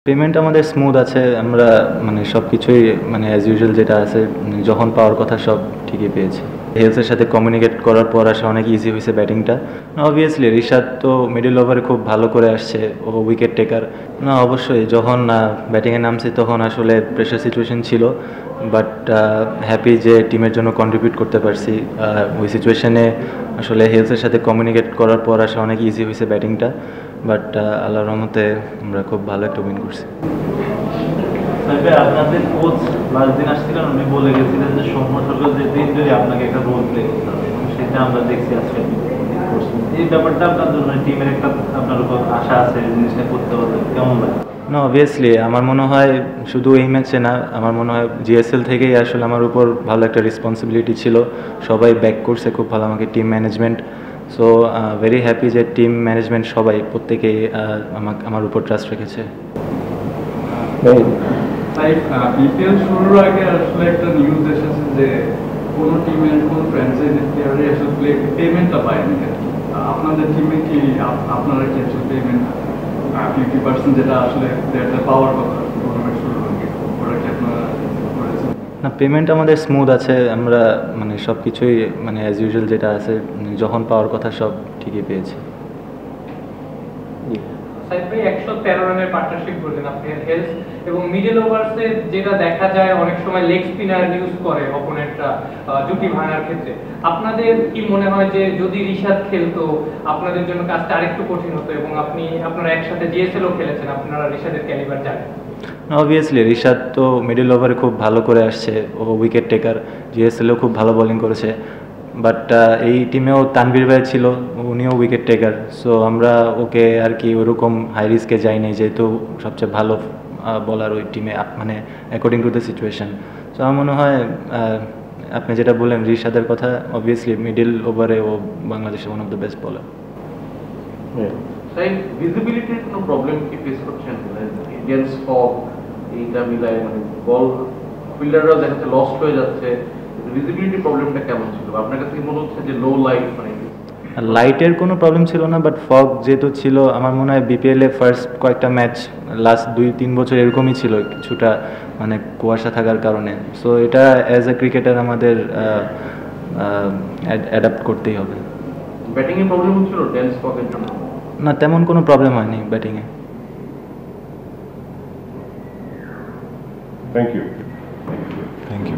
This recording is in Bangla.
পেমেন্ট আমাদের স্মুথ আছে। আমরা সবকিছুই অ্যাজ ইউজুয়াল যেটা আছে যখন পাওয়ার কথা সব ঠিকই পেয়েছি। হেলসের সাথে কমিউনিকেট করার পর আসলে অনেক ইজি হয়েছে ব্যাটিংটা। অবভিয়াসলি রিশাদ তো মিডল ওভারে খুব ভালো করে আসছে, ও উইকেট টেকার। না অবশ্যই যখন ব্যাটিংয়ে নামছি তখন আসলে প্রেশার সিচুয়েশন ছিল, বাট হ্যাপি যে টিমের জন্য কন্ট্রিবিউট করতে পারছি। ওই সিচুয়েশনে আসলে হেলসের সাথে কমিউনিকেট করার পর আসলে অনেক ইজি হয়েছে ব্যাটিংটা, বাট আল্লাহর রহমতে আমরা খুব ভালো একটা উইন করছি। আপনাদের কোচ লাস্ট দিন আসছিলেন, উনি বলে গেছিলেন যে সৌম্য যে দিন যদি আপনাকে একটা রোল প্লে করতে হবে, এবং সেটা আমরা দেখছি আজকে এই ব্যাপারটা আপনার জন্য টিমের একটা আপনার উপর আশা আছে জিনিসটা করতে হবে, কেমন লাগে? না অবভিয়াসলি আমার মনে হয় শুধু এই ম্যাচে না, আমার মনে হয় জিএসএল থেকেই আসলে আমার উপর ভালো একটা রেসপন্সিবিলিটি ছিল। সবাই ব্যাক করছে খুব ভালো আমাকে, team management. So very happy যে টিম ম্যানেজমেন্ট সবাই প্রত্যেকেই আমার উপর ট্রাস্ট রেখেছে। বিপিএল শুরুর আগে আসলে একটা নিউজ এসেছে যে কোনো টিমের কোনো ফ্র্যাঞ্চাইজি প্লেয়ারই আসলে পেমেন্টটা পায়নি। আপনাদের টিমে কি আপনারা কি আসলে পেমেন্ট 50% যেটা আসলে প্লেয়ারটা পাওয়ার কথা টুর্নামেন্ট শুরুর আগে, ওরা কি আপনারা করেছেন? না পেমেন্ট আমাদের স্মুথ আছে। আমরা সব কিছুই অ্যাজ ইউজুয়াল যেটা আছে যখন পাওয়ার কথা সব ঠিকই পেয়েছি। সাইদ ভাই 113 রানের পার্টনারশিপ করলেন আপনার হেলস এবং মিডল ওভারসে, যেটা দেখা যায় অনেক সময় লেগ স্পিনার ইউজ করে অপোনেন্টরা জুটি ভাঙার ক্ষেত্রে। আপনাদের কি মনে হয় যে যদি রিশাদ খেলতো আপনাদের জন্য কাজটা আরেকটু কঠিন হতো, এবং আপনারা একসাথে জিএসএলও খেলেছেন, আপনারা রিশাদের ক্যালিবার জানেন? অবভিয়াসলি রিশাদ তো মিডল ওভারে খুব ভালো করে আসছে, ও উইকেট টেকার। জিএসএলও খুব ভালো বোলিং করেছে, বাট এই টিমেও তানভীর ভাই ছিল, উনিও উইকেট টেকার। সো আমরা ওকে আর কি ওরকম হাই রিস্কে যাই নাই, যেহেতু সবচেয়ে ভালো বলার ওই টিমে according to the situation. So আমার মনে হয় আপনি যেটা বললেন রিশাদের কথা, অবভিয়াসলি মিডল ওভারে ও বাংলাদেশের ওয়ান অফ দ্য বেস্ট বলার। সাইড ভিজিবিলিটির কোনো প্রবলেম কি ফেস করছেন? ইন্ডিয়ান্স ফগ এইটা মিলায় বল ফিল্ডাররা দেখাচ্ছে লস্ট হয়ে যাচ্ছে, ভিজিবিলিটি প্রবলেমটা কেমন ছিল আপনার কাছে? কি মনে হচ্ছে যে লো লাইট লাইটের কোনো প্রবলেম ছিল না, বাট ফগ যেহেতু ছিল, আমার মনে হয় বিপিএলে ফার্স্ট কয়েকটা ম্যাচ লাস্ট 2-3 বছর এরকমই ছিল, কিছুটা কুয়াশা থাকার কারণে। সো এটা অ্যাজ এ ক্রিকেটার আমাদের অ্যাডাপ্ট করতেই হবে। ব্যাটিংয়ে প্রবলেম হচ্ছিল ডেন্স ফগের জন্য? না তেমন কোনো প্রবলেম হয়নি ব্যাটিংয়ে। Thank you. Thank you.